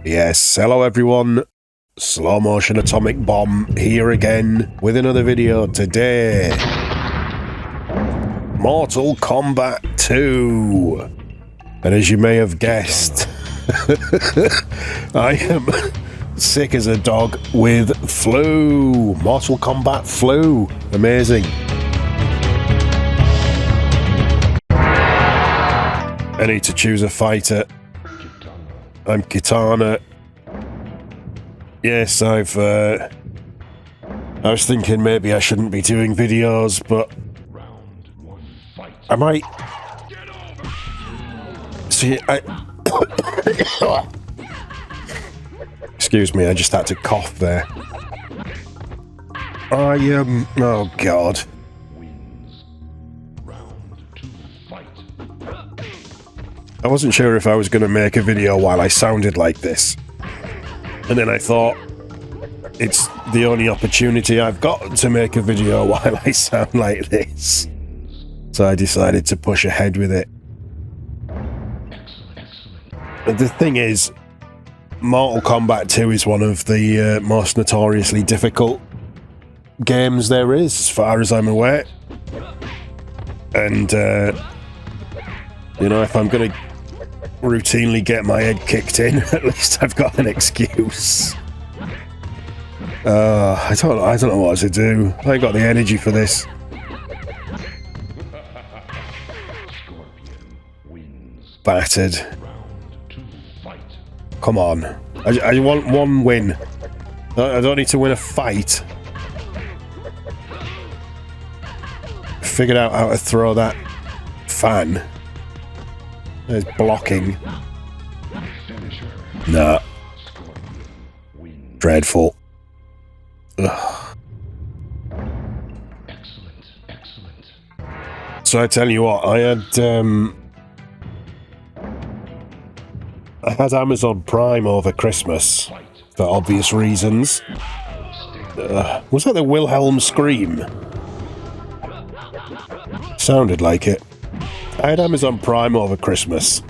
Yes, hello everyone, Slow Motion Atomic Bomb here again with another video today. Mortal Kombat 2. And as you may have guessed, I am sick as a dog with FLU. Mortal Kombat FLU. Amazing. I need to choose a fighter. I'm Kitana. Yes, I was thinking maybe I shouldn't be doing videos, but I might. See, excuse me, I just had to cough there. Oh God. I wasn't sure if I was going to make a video while I sounded like this. And then I thought, it's the only opportunity I've got to make a video while I sound like this. So I decided to push ahead with it. But the thing is, Mortal Kombat 2 is one of the most notoriously difficult games there is, as far as I'm aware. And, you know, if I'm going to routinely get my head kicked in, at least I've got an excuse. I don't know what to do. I ain't got the energy for this. Battered. Come on. I want one win. I don't need to win a fight. Figured out how to throw that fan. There's blocking. Nah. Dreadful. Ugh. So I tell you what, I had Amazon Prime over Christmas for obvious reasons. Was that the Wilhelm scream? Sounded like it. I had Amazon Prime over Christmas,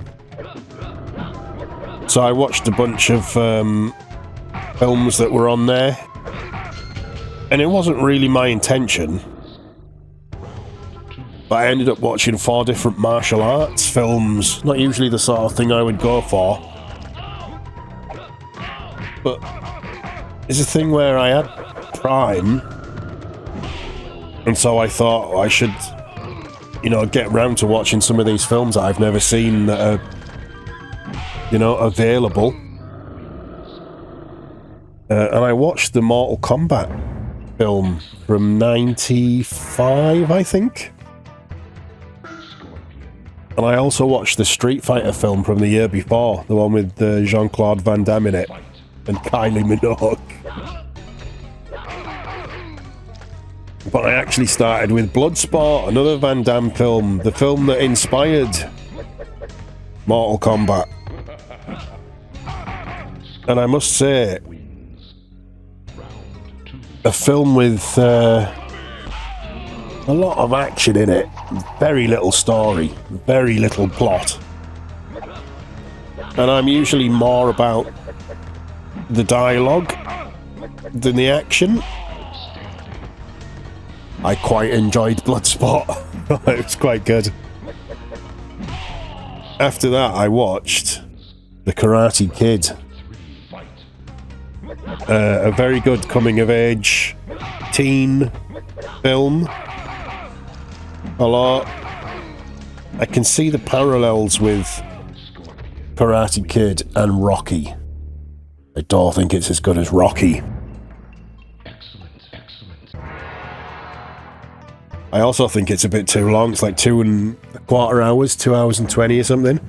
so I watched a bunch of films that were on there, and it wasn't really my intention, but I ended up watching 4 different martial arts films. Not usually the sort of thing I would go for, but it's a thing where I had Prime, and so I thought I should, you know, get round to watching some of these films that I've never seen that are, you know, available. And I watched the Mortal Kombat film from '95, I think. And I also watched the Street Fighter film from the year before, the one with Jean-Claude Van Damme in it and Kylie Minogue. But I actually started with Bloodsport, another Van Damme film, the film that inspired Mortal Kombat. And I must say, a film with a lot of action in it, very little story, very little plot. And I'm usually more about the dialogue than the action. I quite enjoyed Bloodsport. It was quite good. After that, I watched The Karate Kid. A very good coming-of-age teen film. Although I can see the parallels with Karate Kid and Rocky. I don't think it's as good as Rocky. I also think it's a bit too long. It's like 2.25 hours, 2 hours and 20 or something.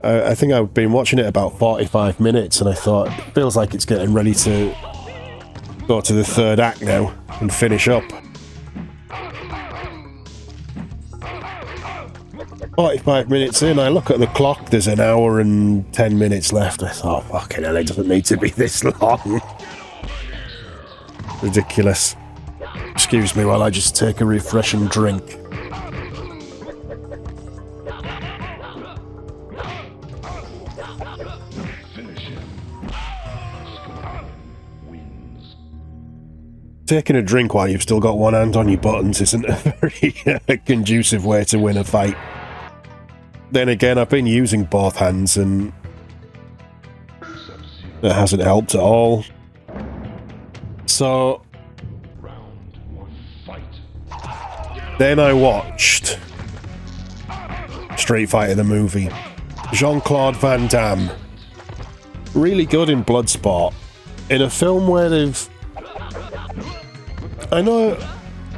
I think I've been watching it about 45 minutes, and I thought, it feels like it's getting ready to go to the third act now and finish up. 45 minutes in, I look at the clock, there's an hour and 10 minutes left. I thought, fucking hell, it doesn't need to be this long. Ridiculous. Excuse me while I just take a refreshing drink. Taking a drink while you've still got one hand on your buttons isn't a very conducive way to win a fight. Then again, I've been using both hands and it hasn't helped at all. So then I watched Street Fighter the movie. Jean-Claude Van Damme. Really good in Bloodsport. In a film where they've... I know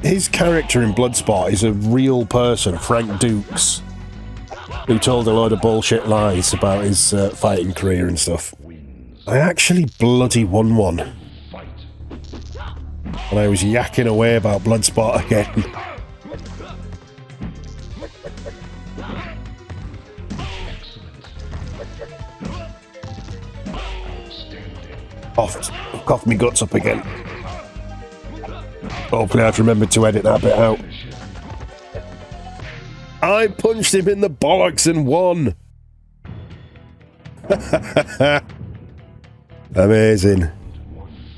his character in Bloodsport is a real person, Frank Dukes, who told a load of bullshit lies about his fighting career and stuff. I actually bloody won one. And I was yakking away about Bloodsport again. I've coughed my guts up again. Hopefully I've remembered to edit that bit out. I punched him in the bollocks and won! Amazing.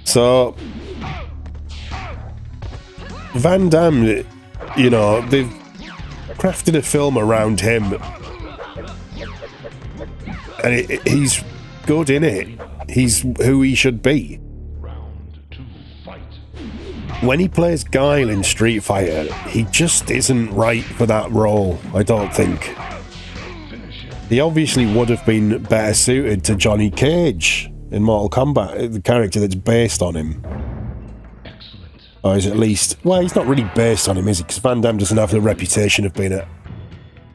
So, Van Damme, you know, they've crafted a film around him. And he's good in it. He's who he should be. When he plays Guile in Street Fighter, he just isn't right for that role, I don't think. He obviously would have been better suited to Johnny Cage in Mortal Kombat, the character that's based on him. Or is at least... Well, he's not really based on him, is he? Because Van Damme doesn't have the reputation of being an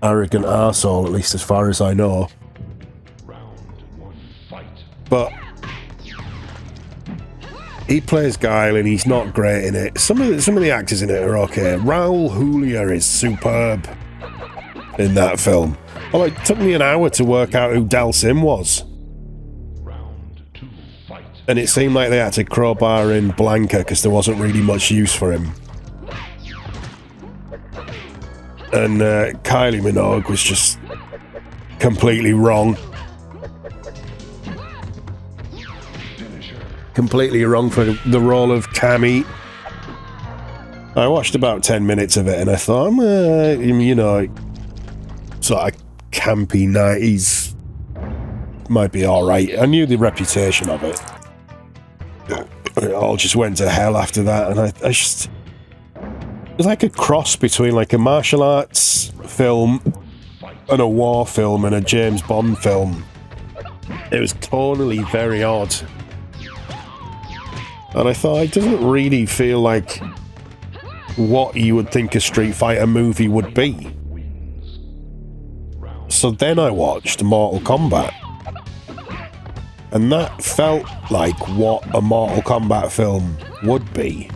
arrogant arsehole, at least as far as I know. But... he plays Guile and he's not great in it. Some of the actors in it are okay. Raul Julia is superb in that film. Well, it took me an hour to work out who Dalsim was. And it seemed like they had to crowbar in Blanca because there wasn't really much use for him. And Kylie Minogue was just completely wrong. Completely wrong for the role of Cammy. I watched about 10 minutes of it and I thought, you know, sort of campy 90s might be alright. I knew the reputation of it. It all just went to hell after that, and I just... it was like a cross between like a martial arts film and a war film and a James Bond film. It was totally very odd. And I thought, it doesn't really feel like what you would think a Street Fighter movie would be. So then I watched Mortal Kombat. And that felt like what a Mortal Kombat film would be.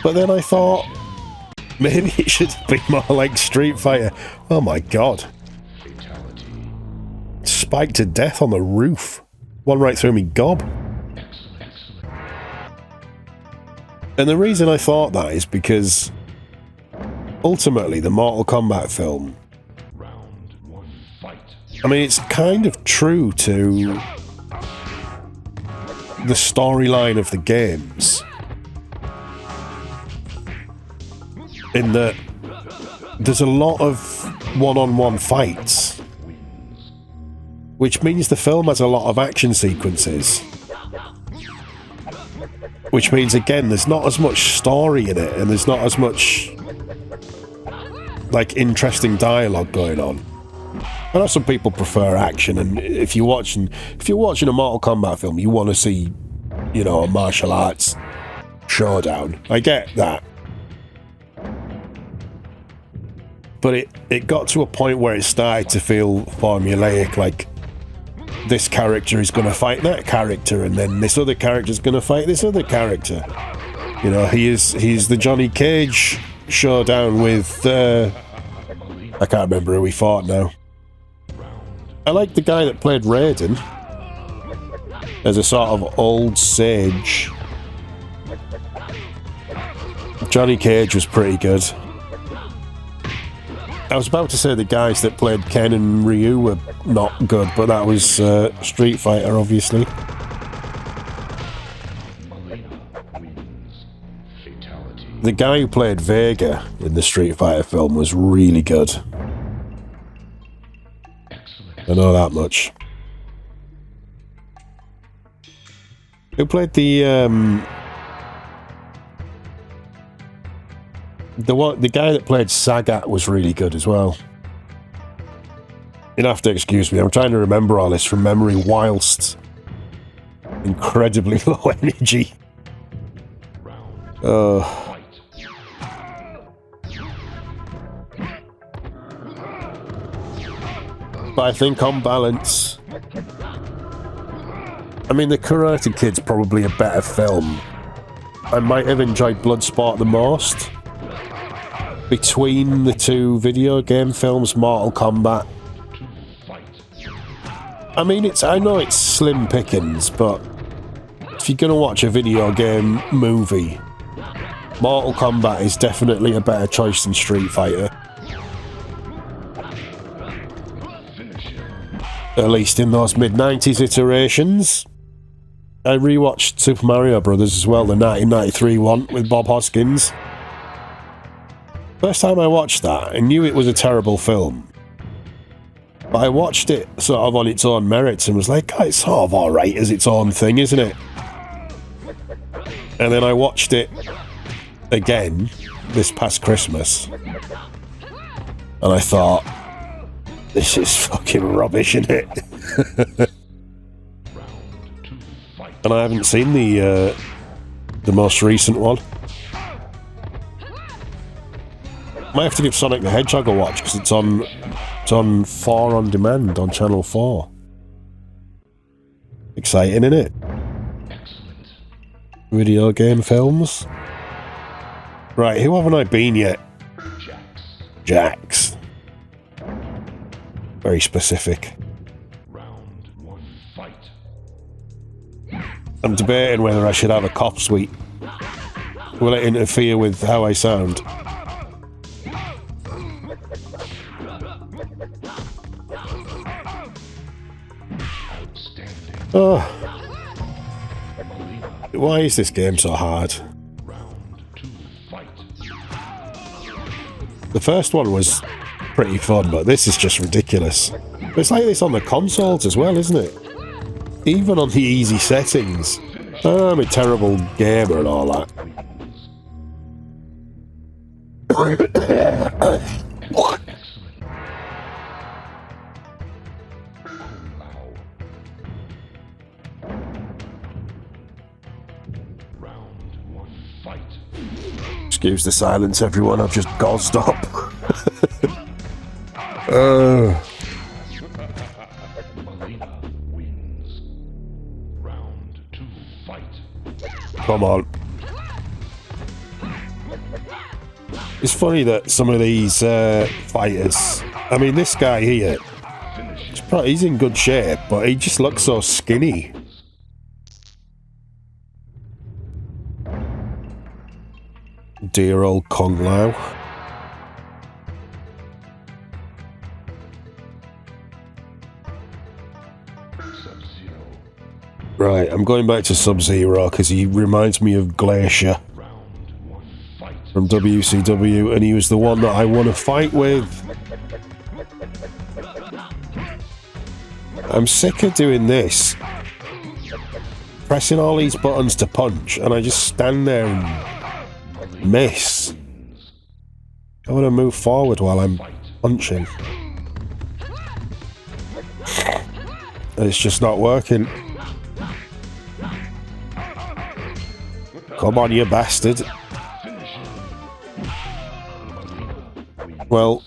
But then I thought, maybe it should be more like Street Fighter. Oh my god. Spiked to death on the roof. One right through me gob. And the reason I thought that is because ultimately the Mortal Kombat film, I mean, it's kind of true to the storyline of the games in that there's a lot of one-on-one fights, which means the film has a lot of action sequences. Which means, again, there's not as much story in it, and there's not as much, like, interesting dialogue going on. I know some people prefer action, and if you're watching a Mortal Kombat film, you want to see, you know, a martial arts showdown. I get that. But it got to a point where it started to feel formulaic, like, this character is going to fight that character, and then this other character is going to fight this other character. You know, he's the Johnny Cage showdown with I can't remember who he fought now. I like the guy that played Raiden as a sort of old sage. Johnny Cage was pretty good. I was about to say the guys that played Ken and Ryu were not good, but that was Street Fighter, obviously. The guy who played Vega in the Street Fighter film was really good. I know that much. Who played the guy that played Sagat was really good as well. You'll have to excuse me, I'm trying to remember all this from memory whilst incredibly low energy. But I think on balance, I mean, The Karate Kid's probably a better film. I might have enjoyed Bloodsport the most. Between the two video game films, Mortal Kombat. I mean, I know it's slim pickings, but if you're gonna watch a video game movie, Mortal Kombat is definitely a better choice than Street Fighter. At least in those mid-90s iterations. I rewatched Super Mario Brothers as well, the 1993 one with Bob Hoskins. First time I watched that, I knew it was a terrible film. But I watched it sort of on its own merits and was like, oh, it's sort of alright as its own thing, isn't it? And then I watched it again this past Christmas. And I thought, this is fucking rubbish, isn't it? And I haven't seen the most recent one. Might have to give Sonic the Hedgehog a watch because it's on 4 on demand on Channel 4. Exciting, isn't it? Excellent. Video game films. Right, who haven't I been yet? Jax. Very specific. Round 1, fight. I'm debating whether I should have a cop suite. Will it interfere with how I sound? Oh. Why is this game so hard? The first one was pretty fun, but this is just ridiculous. It's like this on the consoles as well, isn't it? Even on the easy settings. I'm a terrible gamer and all that. Excuse the silence, everyone. I've just gozzed up. Come on. It's funny that some of these fighters... I mean, this guy here, he's in good shape, but he just looks so skinny. Dear old Kung Lao. Right, I'm going back to Sub-Zero because he reminds me of Glacier from WCW, and he was the one that I want to fight with. I'm sick of doing this. Pressing all these buttons to punch, and I just stand there and miss. I want to move forward while I'm punching. It's just not working. Come on, you bastard. Well,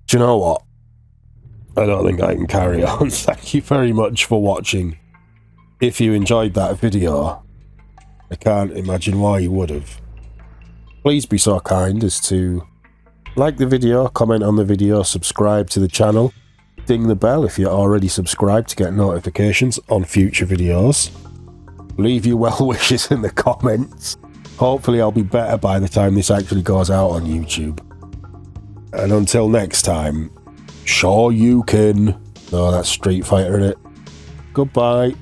do you know what? I don't think I can carry on. Thank you very much for watching. If you enjoyed that video, I can't imagine why you would have. Please be so kind as to like the video, comment on the video, subscribe to the channel, ding the bell if you're already subscribed to get notifications on future videos. Leave your well wishes in the comments. Hopefully I'll be better by the time this actually goes out on YouTube. And until next time, sure you can. No, that's Street Fighter, innit? Goodbye.